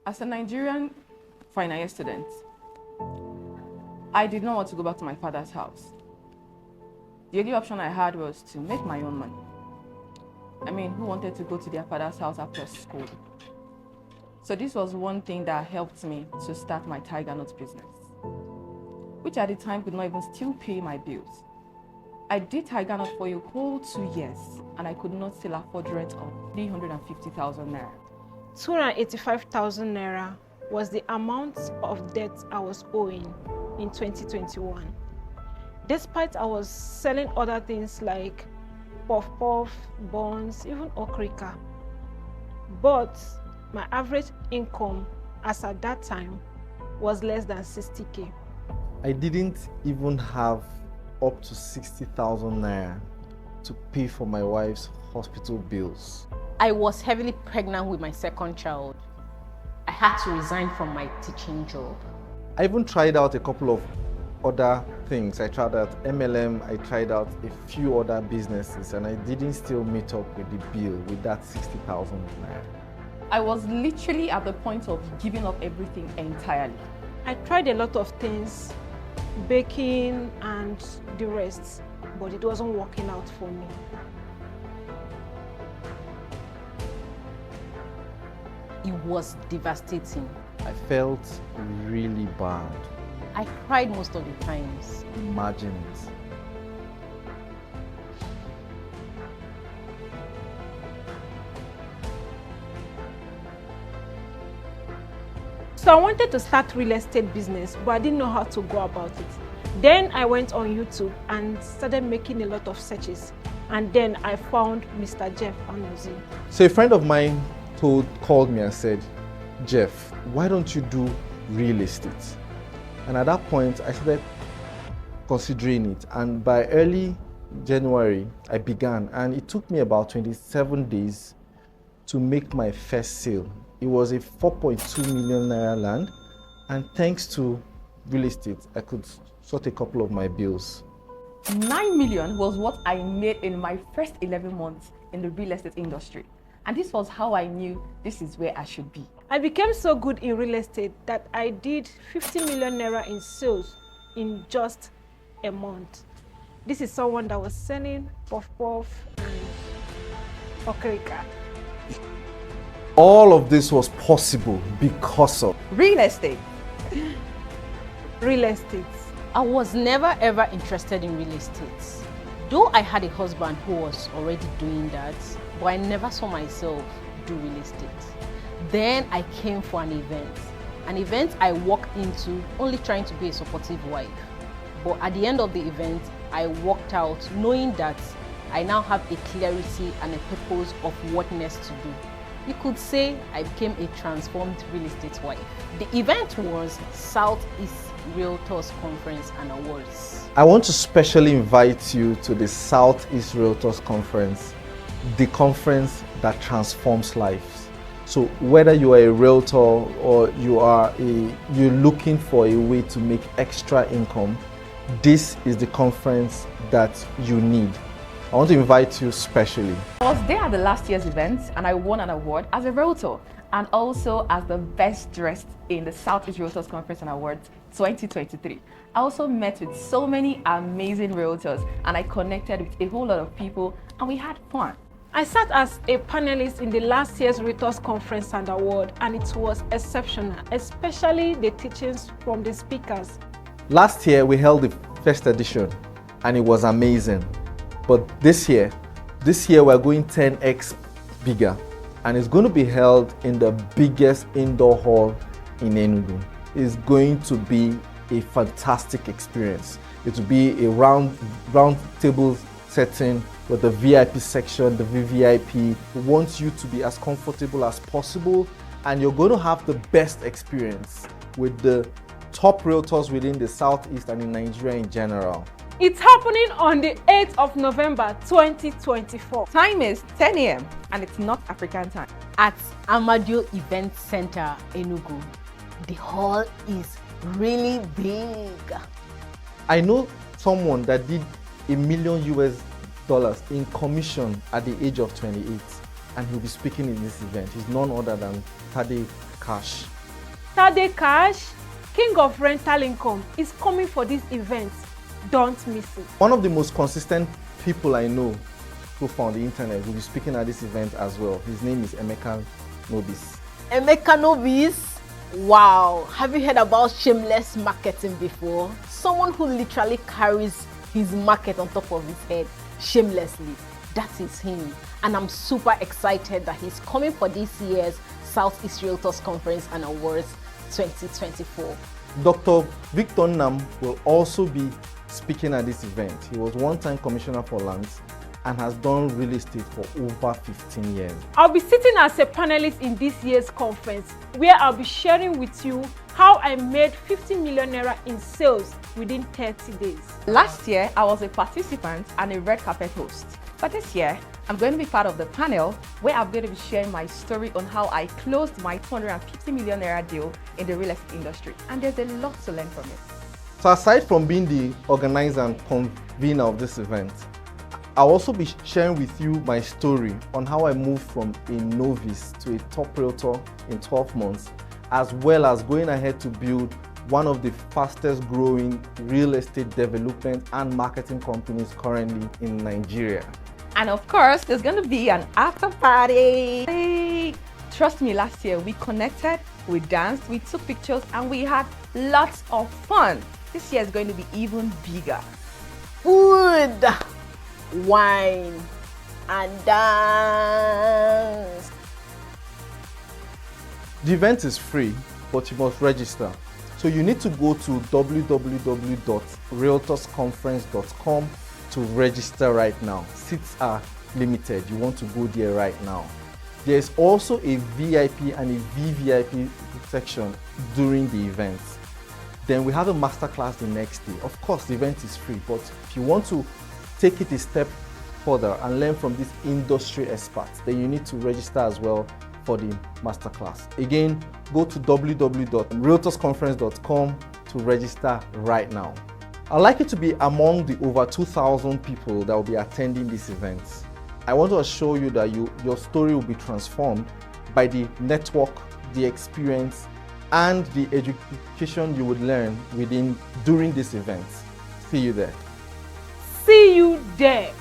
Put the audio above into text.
As a Nigerian final year student, I did not want to go back to my father's house. The only option I had was to make my own money. I mean, who wanted to go to their father's house after school? So this was one thing that helped me to start my Tiger Nuts business, which at the time could not even still pay my bills. I did Tiger Nuts for a whole 2 years, and I could not still afford rent of 350,000 naira. 285,000 naira was the amount of debt I was owing in 2021. Despite I was selling other things like puff-puff, buns, even okrika. But my average income as at that time was less than 60K. I didn't even have up to 60,000 naira to pay for my wife's hospital bills. I was heavily pregnant with my second child. I had to resign from my teaching job. I even tried out a couple of other things. I tried out MLM, I tried out a few other businesses, and I didn't still meet up with the bill with that 60,000 naira. I was literally at the point of giving up everything entirely. I tried a lot of things, baking and the rest, but it wasn't working out for me. It was devastating. I felt really bad. I cried most of the times. Imagine it. So I wanted to start real estate business, but I didn't know how to go about it. Then I went on YouTube and started making a lot of searches. And then I found Mr. Jeff Amadeo. So a friend of mine called me and said, Jeff, why don't you do real estate? And at that point, I started considering it. And by early January, I began. And it took me about 27 days to make my first sale. It was a 4.2 million naira land. And thanks to real estate, I could sort a couple of my bills. 9 million was what I made in my first 11 months in the real estate industry. And this was how I knew this is where I should be. I became so good in real estate that I did 50 million naira in sales in just a month. This is someone that was selling puff-puff and okrika. All of this was possible because of Real estate. Real estate. I was never ever interested in real estate. Though I had a husband who was already doing that, but I never saw myself do real estate. Then I came for an event I walked into only trying to be a supportive wife. But at the end of the event, I walked out knowing that I now have a clarity and a purpose of what next to do. You could say I became a transformed real estate wife. The event was Southeast Realtors Conference and Awards. I want to specially invite you to the Southeast Realtors Conference, the conference that transforms lives. So whether you are a realtor or you're looking for a way to make extra income, this is the conference that you need. I want to invite you specially. I was there at the last year's event and I won an award as a realtor and also as the best dressed in the Southeast Realtors Conference and Awards 2023. I also met with so many amazing realtors and I connected with a whole lot of people and we had fun. I sat as a panelist in the last year's Realtors Conference and Award, and it was exceptional, especially the teachings from the speakers. Last year we held the first edition and it was amazing. But this year we're going 10x bigger, and it's going to be held in the biggest indoor hall in Enugu. It's going to be a fantastic experience. It will be a round table setting with the VIP section, the VVIP. We want you to be as comfortable as possible, and you're going to have the best experience with the top realtors within the Southeast and in Nigeria in general. It's happening on the 8th of November 2024. Time is 10 a.m. and it's not African time. At Amadeo Event Center, Enugu. The hall is really big. I know someone that did $1 million in commission at the age of 28, and he'll be speaking in this event. He's none other than Tade Cash. Tade Cash, king of rental income, is coming for this event. Don't miss it. One of the most consistent people I know who found the internet will be speaking at this event as well. His name is Emeka Nobis. Emeka Nobis, wow. Have you heard about shameless marketing before? Someone who literally carries his market on top of his head shamelessly. That is him. And I'm super excited that he's coming for this year's Southeast Realtors Conference and Awards 2024. Dr. Victor Nam will also be speaking at this event. He was one-time commissioner for lands and has done real estate for over 15 years. I'll be sitting as a panelist in this year's conference, where I'll be sharing with you how I made 50 million naira in sales within 30 days. Last year, I was a participant and a red carpet host. But this year, I'm going to be part of the panel where I'm going to be sharing my story on how I closed my 250 million naira deal in the real estate industry. And there's a lot to learn from it. So aside from being the organizer and convener of this event, I'll also be sharing with you my story on how I moved from a novice to a top realtor in 12 months, as well as going ahead to build one of the fastest growing real estate development and marketing companies currently in Nigeria. And of course, there's going to be an after party. Trust me, last year we connected, we danced, we took pictures, and we had lots of fun. This year is going to be even bigger. Food, wine, and dance. The event is free, but you must register. So you need to go to www.realtorsconference.com to register right now. Seats are limited. You want to go there right now. There's also a VIP and a VVIP section during the event. Then we have a masterclass the next day. Of course, the event is free, but if you want to take it a step further and learn from these industry experts, then you need to register as well for the masterclass. Again, go to www.realtorsconference.com to register right now. I'd like you to be among the over 2,000 people that will be attending this event. I want to assure you that your story will be transformed by the network, the experience, and the education you would learn during this event. See you there. See you there.